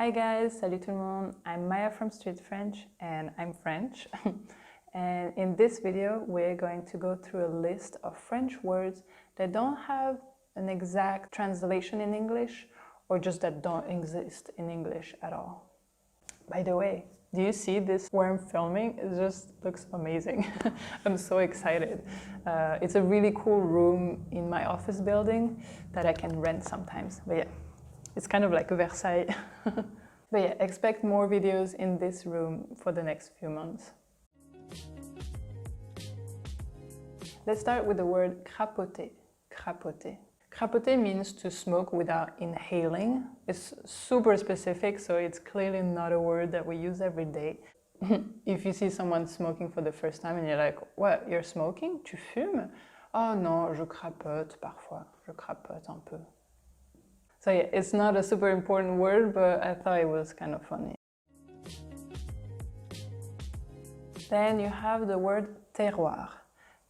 Hi guys, salut tout le monde. I'm Maïa from StreetFrench and I'm French. And in this video, we're going to go through a list of French words that don't have an exact translation in English or just that don't exist in English at all. By the way, do you see this where I'm filming? It just looks amazing. I'm so excited. It's a really cool room in my office building that I can rent sometimes. But yeah, it's kind of like Versailles. But yeah, expect more videos in this room for the next few months. Let's start with the word crapoter. Crapoter. Crapoter means to smoke without inhaling. It's super specific, so it's clearly not a word that we use every day. If you see someone smoking for the first time and you're like, what, you're smoking? Tu fumes? Oh non, je crapote parfois. Je crapote un peu. So yeah, it's not a super important word, but I thought it was kind of funny. Then you have the word terroir.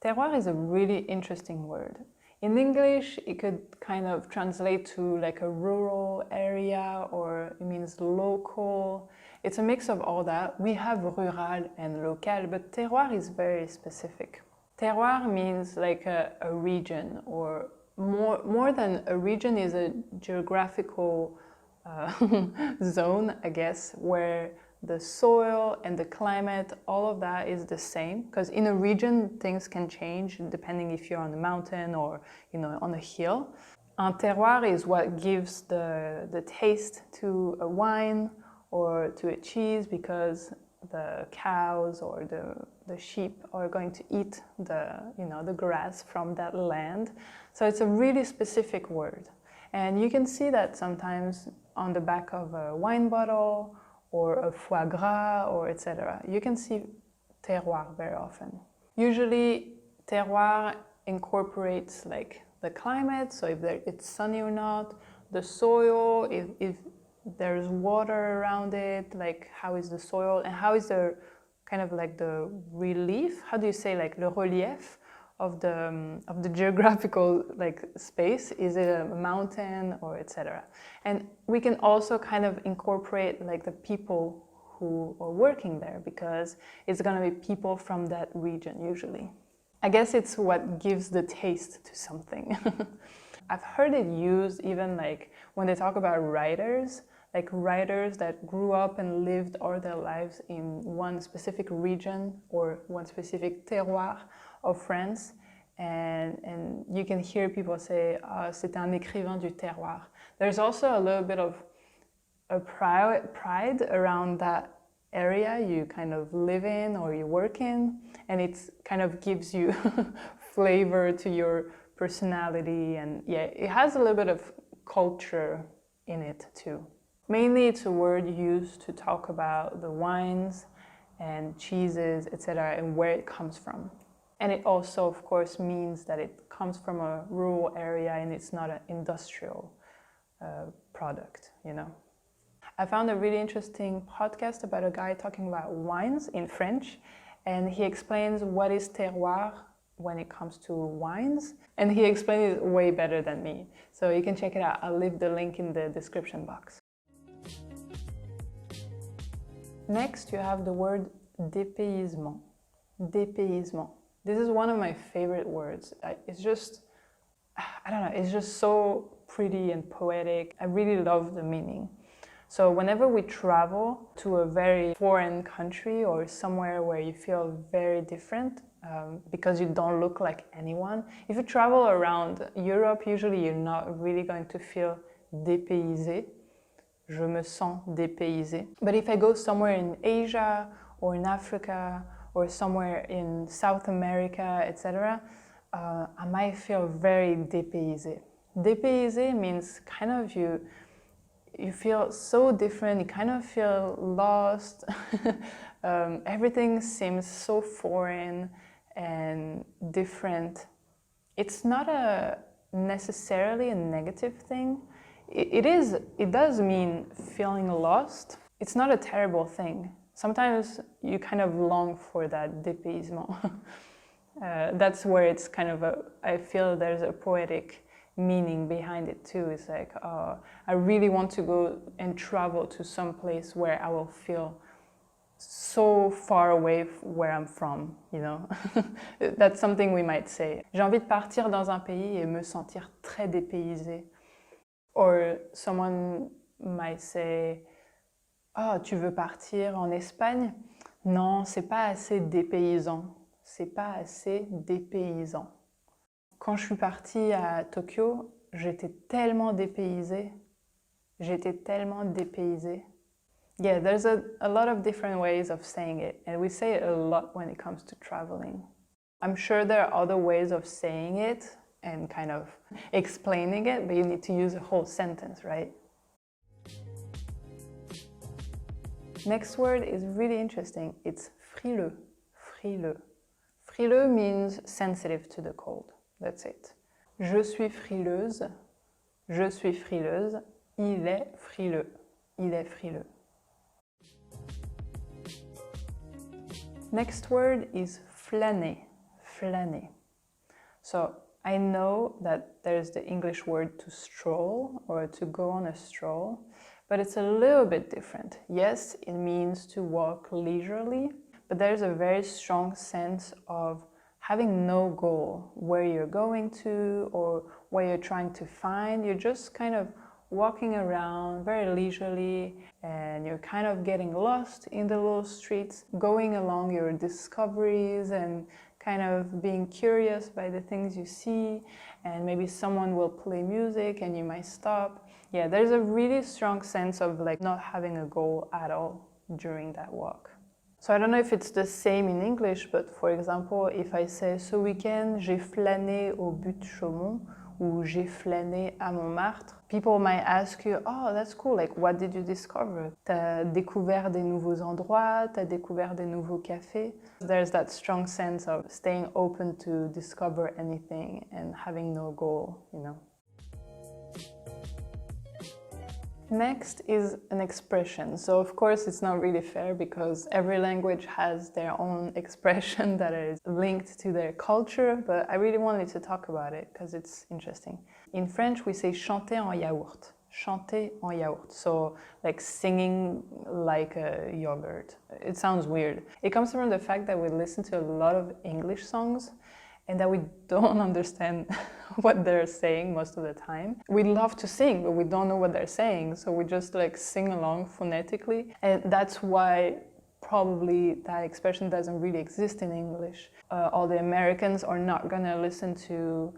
Terroir is a really interesting word. In English, it could kind of translate to like a rural area, or it means local. It's a mix of all that. We have rural and local, but terroir is very specific. Terroir means like a region, or more than a region, is a geographical zone, I guess, where the soil and the climate, all of that is the same. Because in a region, things can change depending if you're on a mountain or on a hill. Un terroir is what gives the taste to a wine or to a cheese, because the cows or the sheep are going to eat the grass from that land. So it's a really specific word. And you can see that sometimes on the back of a wine bottle or a foie gras, or etc. You can see terroir very often. Usually terroir incorporates like the climate, so if it's sunny or not, the soil, if there's water around it, like how is the soil, and how is the kind of like the relief, how do you say, like le relief of the geographical like space? Is it a mountain or etc.? And we can also kind of incorporate like the people who are working there, because it's going to be people from that region usually. I guess it's what gives the taste to something. I've heard it used even like when they talk about writers, like writers that grew up and lived all their lives in one specific region or one specific terroir of France, and you can hear people say, c'est un écrivain du terroir. There's also a little bit of a pride around that area you kind of live in or you work in, and it kind of gives you flavor to your personality, and yeah, it has a little bit of culture in it too. Mainly it's a word used to talk about the wines and cheeses, etc., and where it comes from. And it also, of course, means that it comes from a rural area and it's not an industrial product, I found a really interesting podcast about a guy talking about wines in French, and he explains what is terroir when it comes to wines, and he explained it way better than me. So you can check it out. I'll leave the link in the description box. Next, you have the word dépaysement. Dépaysement. This is one of my favorite words. It's just, I don't know, it's just so pretty and poetic. I really love the meaning. So whenever we travel to a very foreign country or somewhere where you feel very different, because you don't look like anyone. If you travel around Europe, usually you're not really going to feel dépaysé. Je me sens dépaysé. But if I go somewhere in Asia or in Africa or somewhere in South America, etc., I might feel very dépaysé. Dépaysé means kind of you feel so different, you kind of feel lost. Everything seems so foreign and different. It's not necessarily a negative thing. It does mean feeling lost. It's not a terrible thing. Sometimes you kind of long for that dépaysement. That's where it's kind of I feel there's a poetic meaning behind it too. It's like, I really want to go and travel to some place where I will feel so far away where I'm from, you know. That's something we might say. J'ai envie de partir dans un pays et me sentir très dépaysé. Or someone might say, oh, tu veux partir en Espagne? Non, c'est pas assez dépaysant. C'est pas assez dépaysant. Quand je suis partie à Tokyo, j'étais tellement dépaysée. J'étais tellement dépaysée. Yeah, there's a lot of different ways of saying it, and we say it a lot when it comes to traveling. I'm sure there are other ways of saying it and kind of explaining it, but you need to use a whole sentence, right? Next word is really interesting. It's frileux. Frileux. Frileux means sensitive to the cold. That's it. Je suis frileuse. Je suis frileuse. Il est frileux. Il est frileux. Next word is flâner. Flâner. So I know that there's the English word to stroll or to go on a stroll, but it's a little bit different. Yes, it means to walk leisurely, but there's a very strong sense of having no goal, where you're going to or where you're trying to find. You're just kind of walking around very leisurely, and you're kind of getting lost in the little streets, going along your discoveries and kind of being curious by the things you see, and maybe someone will play music and you might stop. Yeah, there's a really strong sense of like not having a goal at all during that walk. So I don't know if it's the same in English, but for example, if I say ce week-end j'ai flâné au but de Chaumont ou j'ai flâné à Montmartre, people might ask you, oh, that's cool, like what did you discover? T'as découvert des nouveaux endroits, t'as découvert des nouveaux cafés. There's that strong sense of staying open to discover anything and having no goal, you know. Next is an expression. So of course it's not really fair because every language has their own expression that is linked to their culture, but I really wanted to talk about it because it's interesting. In French we say chanter en yaourt. Chanter en yaourt. So like singing like a yogurt. It sounds weird. It comes from the fact that we listen to a lot of English songs and that we don't understand what they're saying most of the time. We love to sing, but we don't know what they're saying, so we just like sing along phonetically, and that's why probably that expression doesn't really exist in English. All the Americans are not gonna listen to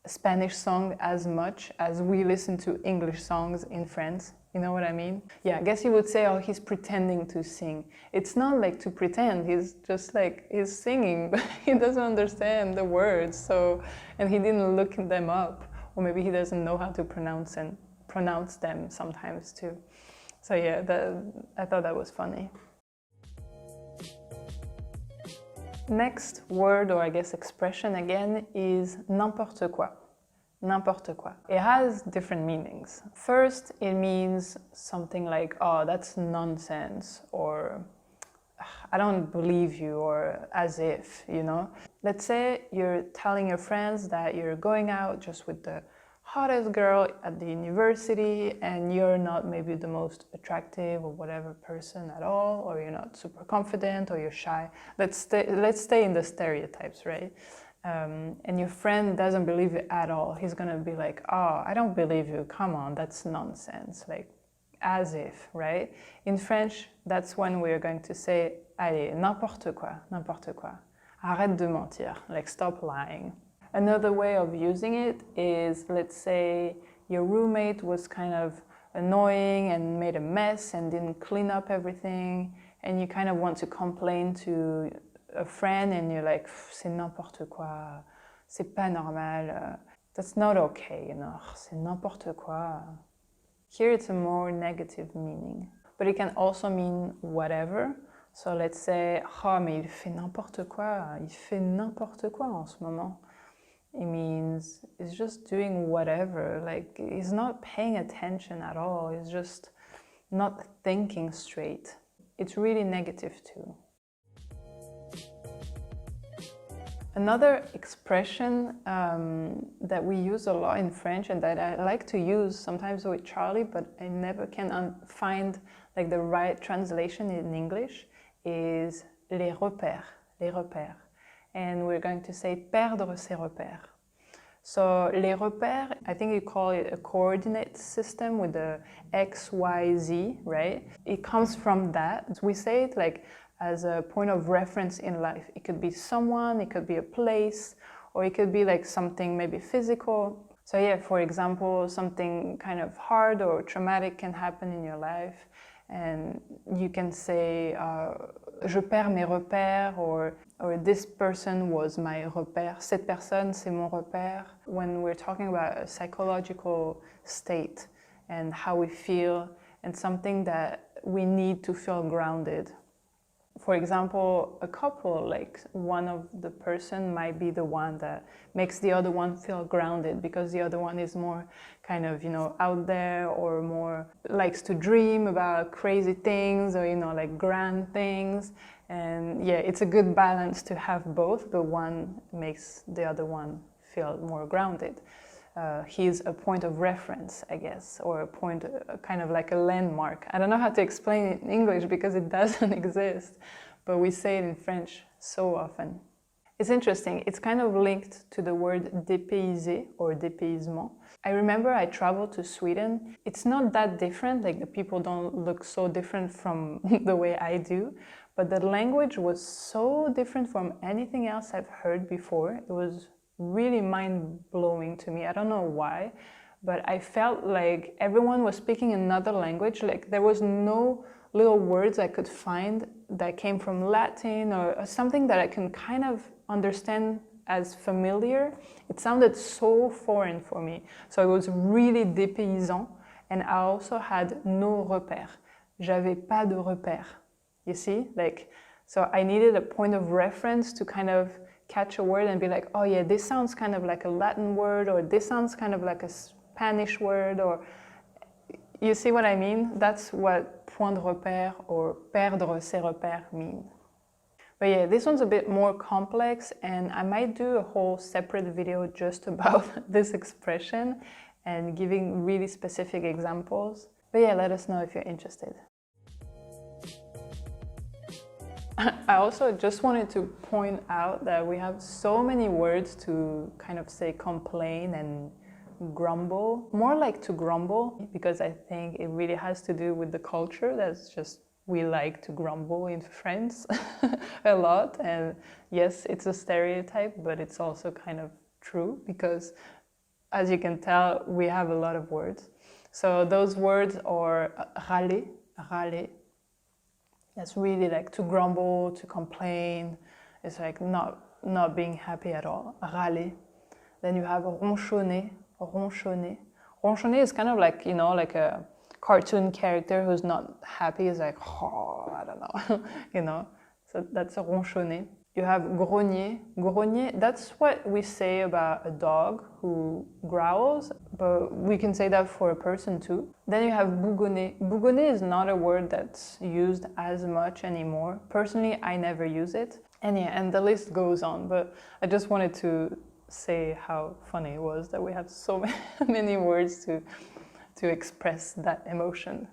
Spanish songs as much as we listen to English songs in France. You know what I mean? Yeah, I guess you would say, oh, he's pretending to sing. It's not like to pretend, he's just like, he's singing, but he doesn't understand the words, so, and he didn't look them up, or maybe he doesn't know how to pronounce them sometimes too. So yeah, I thought that was funny. Next word, or I guess expression again, is n'importe quoi. N'importe quoi. It has different meanings. First, it means something like, oh, that's nonsense, or I don't believe you, or as if, you know. Let's say you're telling your friends that you're going out just with the hottest girl at the university and you're not maybe the most attractive or whatever person at all, or you're not super confident, or you're shy. Let's stay in the stereotypes, right? And your friend doesn't believe you at all. He's gonna be like, oh, I don't believe you, come on, that's nonsense, like as if, right? In French, that's when we're going to say, allez, n'importe quoi, n'importe quoi. Arrête de mentir, like stop lying. Another way of using it is, let's say your roommate was kind of annoying and made a mess and didn't clean up everything, and you kind of want to complain to a friend and you're like, c'est n'importe quoi, c'est pas normal, that's not okay, you know, c'est n'importe quoi. Here it's a more negative meaning, but it can also mean whatever. So let's say, oh, mais il fait n'importe quoi, il fait n'importe quoi en ce moment. It means he's just doing whatever, like he's not paying attention at all, he's just not thinking straight. It's really negative too. Another expression that we use a lot in French and that I like to use sometimes with Charlie, but I never can find like the right translation in English, is les repères, les repères. And we're going to say perdre ses repères. So les repères, I think you call it a coordinate system with the X, Y, Z, right? It comes from that. We say it like as a point of reference in life. It could be someone, it could be a place, or it could be like something maybe physical. So yeah, for example, something kind of hard or traumatic can happen in your life, and you can say, je perds mes repères, or this person was my repère, cette personne c'est mon repère. When we're talking about a psychological state and how we feel, and something that we need to feel grounded. For example, a couple, like one of the person might be the one that makes the other one feel grounded because the other one is more kind of, out there, or more likes to dream about crazy things, or, like grand things. And yeah, it's a good balance to have both, but one makes the other one feel more grounded. He's a point of reference, I guess, or a point, kind of like a landmark. I don't know how to explain it in English because it doesn't exist, but we say it in French so often. It's interesting, it's kind of linked to the word dépaysé or dépaysement. I remember I traveled to Sweden. It's not that different, like the people don't look so different from the way I do, but the language was so different from anything else I've heard before. It was really mind-blowing to me. I don't know why, but I felt like everyone was speaking another language. Like there was no little words I could find that came from Latin or something that I can kind of understand as familiar. It sounded so foreign for me. So it was really dépaysant, and I also had no repères. J'avais pas de repères. You see? So I needed a point of reference to kind of catch a word and be like, oh yeah, this sounds kind of like a Latin word, or this sounds kind of like a Spanish word, or you see what I mean? That's what point de repère or perdre ses repères mean. But yeah, this one's a bit more complex, and I might do a whole separate video just about this expression and giving really specific examples. But yeah, let us know if you're interested. I also just wanted to point out that we have so many words to kind of say complain and grumble, more like to grumble, because I think it really has to do with the culture. That's just, we like to grumble in French a lot, and yes, it's a stereotype, but it's also kind of true, because as you can tell, we have a lot of words. So those words are râler, râler. That's really like to grumble, to complain. It's like not being happy at all. Râler. Then you have ronchonner, ronchonner. Ronchonner is kind of like, like a cartoon character who's not happy. Is like, oh, I don't know, So that's a ronchonner. You have grogner. Grogner, that's what we say about a dog who growls, but we can say that for a person too. Then you have bougonner. Bougonner is not a word that's used as much anymore. Personally, I never use it. And yeah, and the list goes on, but I just wanted to say how funny it was that we have so many words to express that emotion.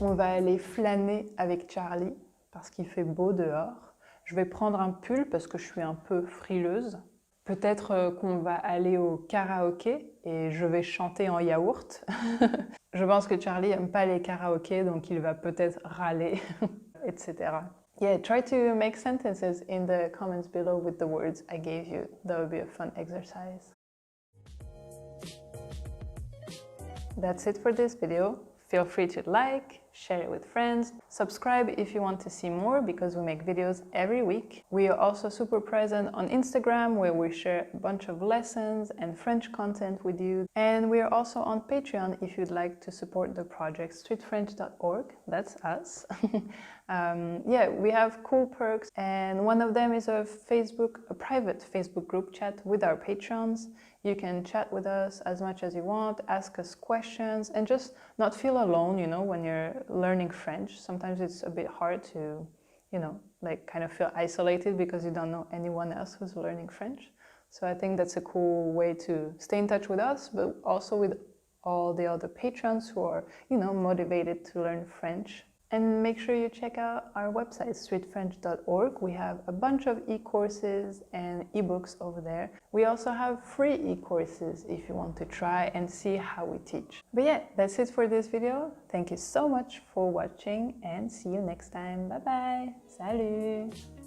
On va aller flâner avec Charlie parce qu'il fait beau dehors. Je vais prendre un pull parce que je suis un peu frileuse. Peut-être qu'on va aller au karaoké et je vais chanter en yaourt. Je pense que Charlie n'aime pas les karaokés, donc il va peut-être râler, etc. Yeah, try to make sentences in the comments below with the words I gave you. That would be a fun exercise. That's it for this video. Feel free to like, share it with friends, subscribe if you want to see more because we make videos every week. We are also super present on Instagram where we share a bunch of lessons and French content with you. And we are also on Patreon if you'd like to support the project StreetFrench.org, that's us. Yeah, we have cool perks, and one of them is a private Facebook group chat with our patrons. You can chat with us as much as you want, ask us questions, and just not feel alone, when you're learning French. Sometimes it's a bit hard to, you know, like kind of feel isolated because you don't know anyone else who's learning French. So I think that's a cool way to stay in touch with us, but also with all the other patrons who are, you know, motivated to learn French. And make sure you check out our website, StreetFrench.org. We have a bunch of e-courses and ebooks over there. We also have free e-courses if you want to try and see how we teach. But yeah, that's it for this video. Thank you so much for watching and see you next time. Bye bye. Salut!